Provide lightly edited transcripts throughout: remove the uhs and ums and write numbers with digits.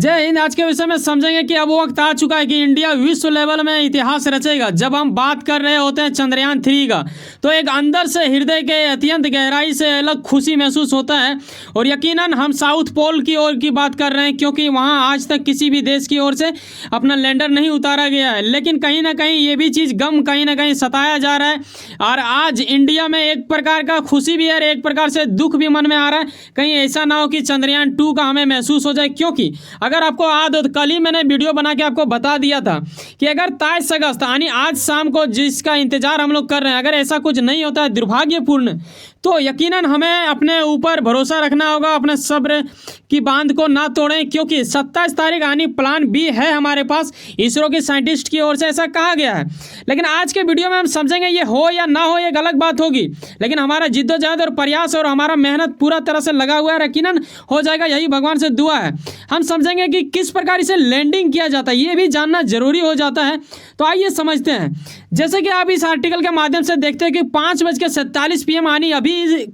जय हिंद। आज के विषय में समझेंगे कि अब वो वक्त आ चुका है कि इंडिया विश्व लेवल में इतिहास रचेगा। जब हम बात कर रहे होते हैं चंद्रयान 3 का, तो एक अंदर से हृदय के अत्यंत गहराई से अलग खुशी महसूस होता है। और यकीनन हम साउथ पोल की ओर की बात कर रहे हैं, क्योंकि वहाँ आज तक किसी भी देश की ओर से अपना लैंडर नहीं उतारा गया है। लेकिन कहीं ना कहीं ये भी चीज़ गम कहीं ना कहीं सताया जा रहा है। और आज इंडिया में एक प्रकार का खुशी भी है और एक प्रकार से दुख भी मन में आ रहा है। कहीं ऐसा ना हो कि चंद्रयान 2 का हमें महसूस हो जाए, क्योंकि अगर आपको याद हो तो कल ही मैंने वीडियो बना के आपको बता दिया था कि अगर 23 अगस्त यानी आज शाम को जिसका इंतजार हम लोग कर रहे हैं, अगर ऐसा कुछ नहीं होता है दुर्भाग्यपूर्ण, तो यकीनन हमें अपने ऊपर भरोसा रखना होगा, अपने सब्र की बांध को ना तोड़ें। क्योंकि 27 तारीख यानी प्लान बी है हमारे पास, इसरो के साइंटिस्ट की ओर से ऐसा कहा गया है। लेकिन आज के वीडियो में हम समझेंगे ये हो या ना हो, ये अलग बात होगी, लेकिन हमारा जिद्दोजहद और प्रयास और हमारा मेहनत पूरा तरह से लगा हुआ है, यकीनन हो जाएगा, यही भगवान से दुआ है। हम समझेंगे कि किस प्रकार इसे लैंडिंग किया जाता है, ये भी जानना जरूरी हो जाता है। तो आइए समझते हैं। जैसे कि आप इस आर्टिकल के माध्यम से देखते हैं कि 5:47 PM यानी अभी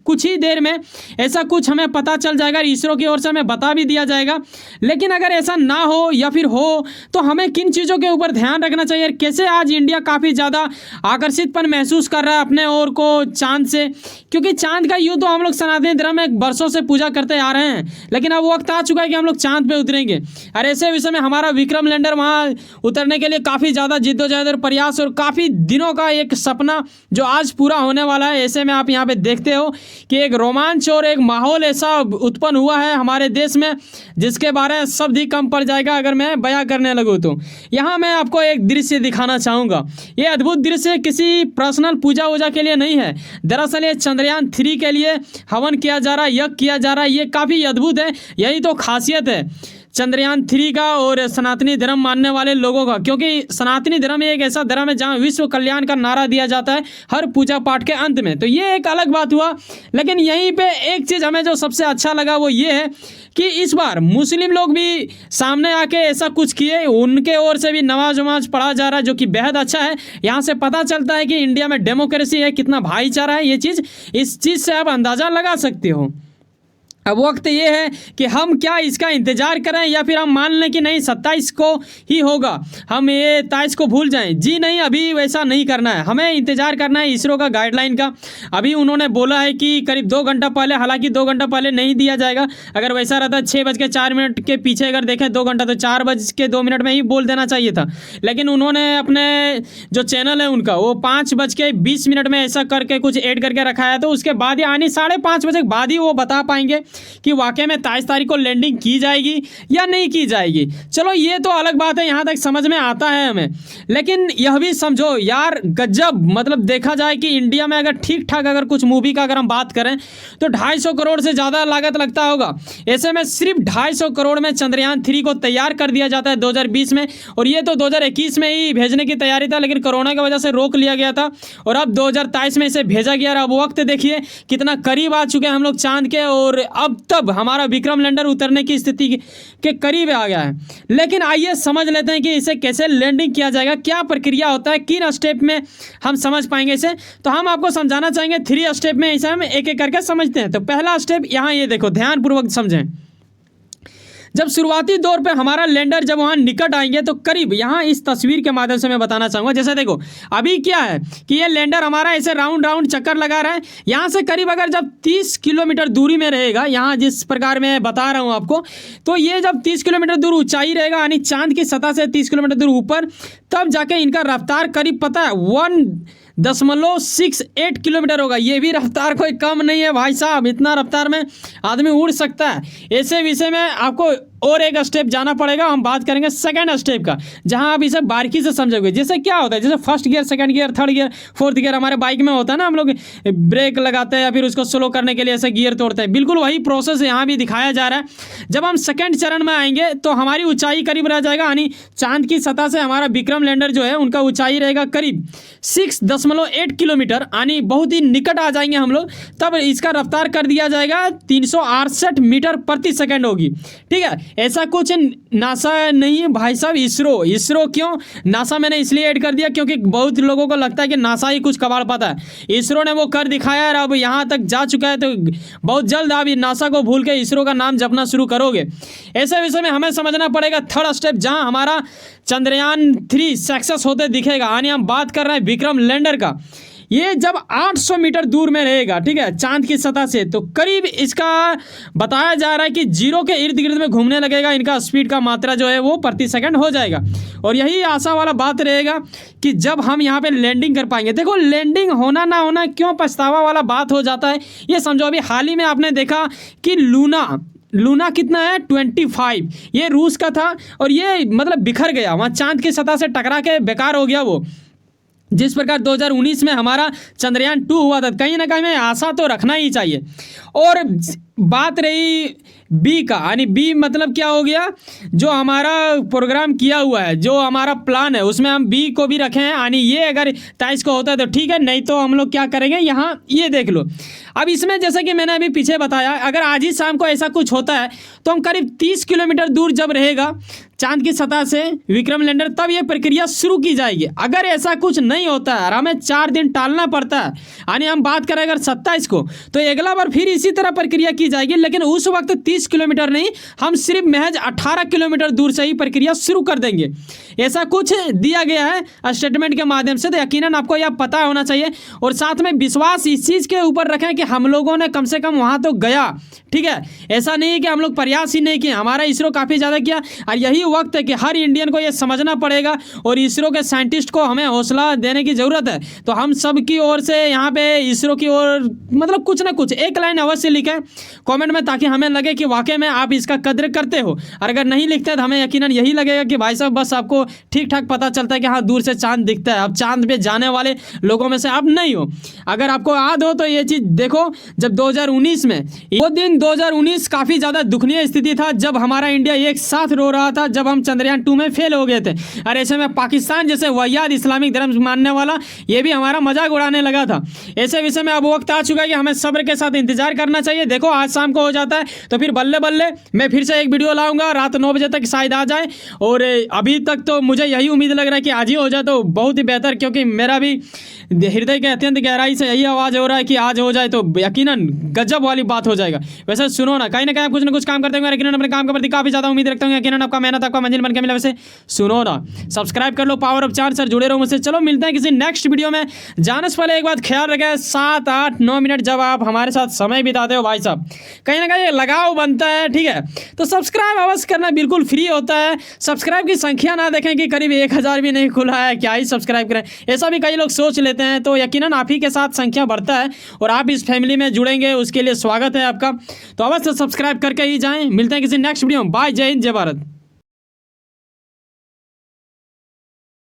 कुछ ही देर में ऐसा कुछ हमें पता चल जाएगा, इसरो की ओर से हमें बता भी दिया जाएगा। लेकिन अगर ऐसा ना हो या फिर हो तो हमें किन चीज़ों के ऊपर ध्यान रखना चाहिए, कैसे आज इंडिया काफ़ी ज़्यादा आकर्षितपन महसूस कर रहा है अपने ओर को चांद से। क्योंकि चांद का यूँ तो हम लोग सनातनी धर्म में वर्षों से पूजा करते आ रहे हैं, लेकिन अब वक्त आ चुका है कि हम लोग चांद पे उतरेंगे। और ऐसे विषय में हमारा विक्रम लैंडर वहाँ उतरने के लिए काफ़ी ज़्यादा जिद्दोजहद और प्रयास और काफ़ी दिनों का एक सपना जो आज पूरा होने वाला है। ऐसे में आप यहाँ पे देखते हो कि एक रोमांच और एक माहौल ऐसा उत्पन्न हुआ है हमारे देश में, जिसके बारे में शब्द ही कम पड़ जाएगा अगर मैं बयां करने लगूँ तो। यहाँ मैं आपको एक दृश्य दिखाना चाहूँगा। ये अद्भुत दृश्य किसी पर्सनल पूजा वूजा के लिए नहीं है, दरअसल ये चंद्रयान 3 के लिए हवन किया जा रहा है, यज्ञ किया जा रहा है। ये काफ़ी अद्भुत है, यही तो खासियत है चंद्रयान 3 का और सनातनी धर्म मानने वाले लोगों का। क्योंकि सनातनी धर्म एक ऐसा धर्म है जहां विश्व कल्याण का नारा दिया जाता है हर पूजा पाठ के अंत में, तो ये एक अलग बात हुआ। लेकिन यहीं पे एक चीज़ हमें जो सबसे अच्छा लगा वो ये है कि इस बार मुस्लिम लोग भी सामने आके ऐसा कुछ किए, उनके ओर से भी नमाज वमाज पढ़ा जा रहा है, जो कि बेहद अच्छा है। यहाँ से पता चलता है कि इंडिया में डेमोक्रेसी है, कितना भाईचारा है। ये चीज़, इस चीज़ से आप अंदाज़ा लगा सकते हो। अब वक्त ये है कि हम क्या इसका इंतज़ार करें या फिर हम मान लें कि नहीं 27 को ही होगा, हम ये 23 को भूल जाएं। जी नहीं, अभी वैसा नहीं करना है, हमें इंतज़ार करना है इसरो का गाइडलाइन का। अभी उन्होंने बोला है कि करीब 2 घंटा पहले, हालांकि 2 घंटा पहले नहीं दिया जाएगा। अगर वैसा रहता 6:04 के पीछे अगर देखें 2 घंटा, तो 4:02 में ही बोल देना चाहिए था। लेकिन उन्होंने अपने जो चैनल है उनका वो 5:20 में ऐसा करके कुछ ऐड करके रखा है। तो उसके बाद यानी 5:30 बजे के बाद ही वो बता पाएंगे कि वाकई में 23 तारीख को लैंडिंग की जाएगी या नहीं की जाएगी। चलो ये तो अलग बात है, यहाँ तक समझ में आता है हमें। लेकिन यह भी समझो यार, गजब, मतलब देखा जाए कि इंडिया में अगर ठीक ठाक अगर कुछ मूवी का अगर हम बात करें तो 250 करोड़ से ज़्यादा लागत लगता होगा। ऐसे में सिर्फ 250 करोड़ में चंद्रयान 3 को तैयार कर दिया जाता है 2020 में, और ये तो 2021 में ही भेजने की तैयारी था, लेकिन कोरोना की वजह से रोक लिया गया था। और अब 2023 में इसे भेजा गया। अब वक्त देखिए कितना करीब आ चुके हैं हम लोग चांद के, और अब तब हमारा विक्रम लैंडर उतरने की स्थिति के करीब आ गया है। लेकिन आइए समझ लेते हैं कि इसे कैसे लैंडिंग किया जाएगा, क्या प्रक्रिया होता है, किन स्टेप में हम समझ पाएंगे इसे। तो हम आपको समझाना चाहेंगे 3 स्टेप में, इसे हम एक एक करके समझते हैं। तो पहला स्टेप यहाँ ये देखो, ध्यानपूर्वक समझें। जब शुरुआती दौर पे हमारा लैंडर जब वहाँ निकट आएंगे तो करीब यहाँ इस तस्वीर के माध्यम से मैं बताना चाहूँगा। जैसे देखो अभी क्या है कि ये लैंडर हमारा ऐसे राउंड राउंड चक्कर लगा रहा है। यहाँ से करीब अगर जब 30 किलोमीटर दूरी में रहेगा, यहाँ जिस प्रकार मैं बता रहा हूँ आपको, तो ये जब 30 किलोमीटर दूर ऊंचाई रहेगा यानी चांद की सतह से 30 किलोमीटर दूर ऊपर, तब जाके इनका रफ्तार करीब पता है 1.68 किलोमीटर होगा। ये भी रफ्तार कोई कम नहीं है भाई साहब, इतना रफ्तार में आदमी उड़ सकता है। ऐसे विषय में आपको और एक स्टेप जाना पड़ेगा। हम बात करेंगे सेकंड स्टेप का, जहां आप इसे बारीकी से समझोगे। जैसे क्या होता है, जैसे first gear, second gear, third gear, fourth gear हमारे बाइक में होता है ना, हम लोग ब्रेक लगाते हैं या फिर उसको स्लो करने के लिए ऐसे गियर तोड़ते हैं, बिल्कुल वही प्रोसेस यहाँ भी दिखाया जा रहा है। जब हम सेकंड चरण में आएंगे तो हमारी ऊंचाई करीब रह जाएगा, यानी चांद की सतह से हमारा विक्रम लैंडर जो है उनका ऊंचाई रहेगा करीब 6.8 किलोमीटर, यानी बहुत ही निकट आ जाएंगे हम लोग। तब इसका रफ्तार कर दिया जाएगा 368 मीटर प्रति सेकंड होगी। ठीक है, ऐसा कुछ नासा नहीं है भाई साहब, इसरो क्यों नासा मैंने इसलिए ऐड कर दिया क्योंकि बहुत लोगों को लगता है कि नासा ही कुछ कबाड़ पाता है। इसरो ने वो कर दिखाया और अब यहाँ तक जा चुका है, तो बहुत जल्द आप नासा को भूल के इसरो का नाम जपना शुरू करोगे। ऐसे विषय में हमें समझना पड़ेगा थर्ड स्टेप, जहाँ हमारा चंद्रयान 3 सक्सेस होते दिखेगा। यानी हम बात कर रहे हैं विक्रम लैंडर का। ये जब 800 मीटर दूर में रहेगा, ठीक है, चांद की सतह से, तो करीब इसका बताया जा रहा है कि 0 के इर्द गिर्द में घूमने लगेगा। इनका स्पीड का मात्रा जो है वो प्रति सेकंड हो जाएगा। और यही आशा वाला बात रहेगा कि जब हम यहाँ पे लैंडिंग कर पाएंगे। देखो लैंडिंग होना ना होना क्यों पछतावा वाला बात हो जाता है, ये समझो। अभी हाल ही में आपने देखा कि लूना कितना है 25, ये रूस का था और ये मतलब बिखर गया, वहाँ चांद की सतह से टकरा के बेकार हो गया वो। जिस प्रकार 2019 में हमारा चंद्रयान 2 हुआ था, कहीं ना कहीं में आशा तो रखना ही चाहिए। और बात रही बी का, यानी बी मतलब क्या हो गया, जो हमारा प्रोग्राम किया हुआ है, जो हमारा प्लान है, उसमें हम बी को भी रखे हैं। यानी ये अगर 23 को होता है तो ठीक है, नहीं तो हम लोग क्या करेंगे, यहाँ ये देख लो। अब इसमें जैसे कि मैंने अभी पीछे बताया, अगर आज ही शाम को ऐसा कुछ होता है तो हम करीब 30 किलोमीटर दूर जब रहेगा चांद की सतह से विक्रम लैंडर, तब ये प्रक्रिया शुरू की जाएगी। अगर ऐसा कुछ नहीं होता है और हमें 4 दिन टालना पड़ता है, यानी हम बात करें अगर 27 को, तो अगला बार फिर इसी तरह प्रक्रिया की जाएगी। लेकिन उस वक्त 30 किलोमीटर नहीं, हम सिर्फ महज 18 किलोमीटर दूर से ही प्रक्रिया शुरू कर देंगे। ऐसा कुछ दिया गया है स्टेटमेंट के माध्यम से, तो यकीनन आपको यह पता होना चाहिए। और साथ में विश्वास इस चीज़ के ऊपर रखें कि हम लोगों ने कम से कम वहाँ तो गया, ठीक है। ऐसा नहीं है कि हम लोग प्रयास ही नहीं किए, हमारा इसरो काफ़ी ज़्यादा किया। और यही वक्त है कि हर इंडियन को ये समझना पड़ेगा और इसरो के साइंटिस्ट को हमें हौसला देने की ज़रूरत है। तो हम सब की ओर से यहाँ पे इसरो की ओर मतलब कुछ ना कुछ एक लाइन अवश्य लिखें कमेंट में, ताकि हमें लगे कि वाकई में आप इसका कद्र करते हो। और अगर नहीं लिखते तो हमें यकीनन यही लगेगा कि भाई साहब बस आपको ठीक ठाक पता चलता है कि हाँ दूर से चांद दिखता है, अब चांद पे जाने वाले लोगों में से आप नहीं हो। अगर आपको याद हो तो ये चीज़ देखो, जब 2019 में, वो दिन 2019 काफ़ी ज़्यादा दुखनीय स्थिति था, जब हमारा इंडिया एक साथ रो रहा था, जब हम चंद्रयान 2 में फेल हो गए थे। और ऐसे में पाकिस्तान जैसे वाहियात इस्लामिक धर्म मानने वाला ये भी हमारा मजाक उड़ाने लगा था। ऐसे विषय में अब वक्त आ चुका है कि हमें सब्र के साथ इंतजार करना चाहिए। देखो आज शाम को हो जाता है तो फिर बल्ले बल्ले मैं फिर से एक वीडियो लाऊंगा, रात 9 बजे तक शायद आ जाए। और अभी तक तो मुझे यही उम्मीद लग रहा है कि आज ही हो जाए तो बहुत ही बेहतर, क्योंकि मेरा भी हृदय के अत्यंत गहराई से यही आवाज़ हो रहा है कि आज हो जाए तो यकीनन गजब वाली बात हो जाएगा। वैसे सुनो ना, कहीं आप कुछ ना कुछ काम करते होंगे, यकीनन अपने काम के प्रति काफ़ी ज़्यादा उम्मीद रखते होंगे, यकीनन आपका मेहनत आपका मंजिल बन के मिला। वैसे सुनो ना, सब्सक्राइब कर लो पावर ऑफ चार, सर जुड़े रहो मुझसे। चलो मिलते हैं किसी नेक्स्ट वीडियो में। जाने से पहले एक बात ख्याल रखें, 7, 8, 9 मिनट जब आप हमारे साथ समय बिताते हो भाई साहब, कहीं ना कहीं लगाव बनता है, ठीक है। तो सब्सक्राइब अवश्य करना बिल्कुल फ्री होता है। सब्सक्राइब की संख्या ना देखें कि करीब 1000 भी नहीं खुला है, क्या ही सब्सक्राइब करें, ऐसा भी कई लोग सोच लेते हैं। तो यकीनन आप ही के साथ संख्या बढ़ता है और आप इस फैमिली में जुड़ेंगे, उसके लिए स्वागत है आपका। तो अवश्य सब्सक्राइब करके ही जाएं। मिलते हैं किसी नेक्स्ट वीडियो में। बाय, जय हिंद, जय भारत।